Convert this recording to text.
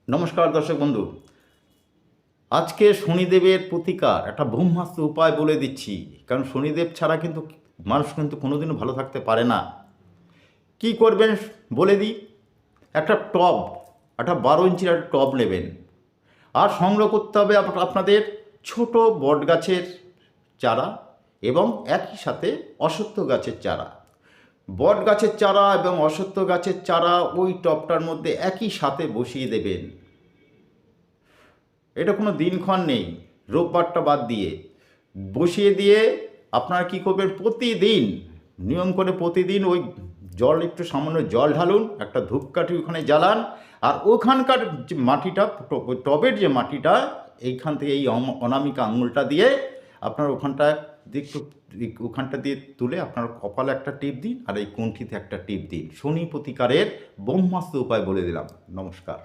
নমস্কার দর্শক বন্ধু, আজকে শনিদেবের প্রতিকার একটা ব্রহ্মাস্ত্র উপায় বলে দিচ্ছি। কারণ শনিদেব ছাড়া কিন্তু মানুষ কিন্তু কোনোদিনও ভালো থাকতে পারে না। কি করবেন বলে দিই। একটা টব, একটা 12 ইঞ্চির একটা টব নেবেন, আর সংগ্রহ করতে হবে আপনাদের ছোট বট গাছের চারা এবং একই সাথে অশ্বত্থ গাছের চারা। বট গাছের চারা এবং অশ্বত্থ গাছের চারা ওই টবটার মধ্যে একই সাথে বসিয়ে দেবেন। এটা কোনো দিনক্ষণ নেই, রোববারটা বাদ দিয়ে বসিয়ে দিয়ে আপনারা কী করবেন, প্রতিদিন নিয়ম করে প্রতিদিন ওই জল, একটু সামান্য জল ঢালুন, একটা ধূপকাঠি ওখানে জ্বালান, আর ওখানকার যে মাটিটা, টবের যে মাটিটা, এইখান থেকে এই অনামিকা আঙুলটা দিয়ে আপনার ওখানটা দিয়ে তুলে আপনার কপালে একটা টিপ দিন, আর এই কণ্ঠিতে একটা টিপ দিন। শনি প্রতিকারের ব্রহ্মাস্ত্র উপায় বলে দিলাম। নমস্কার।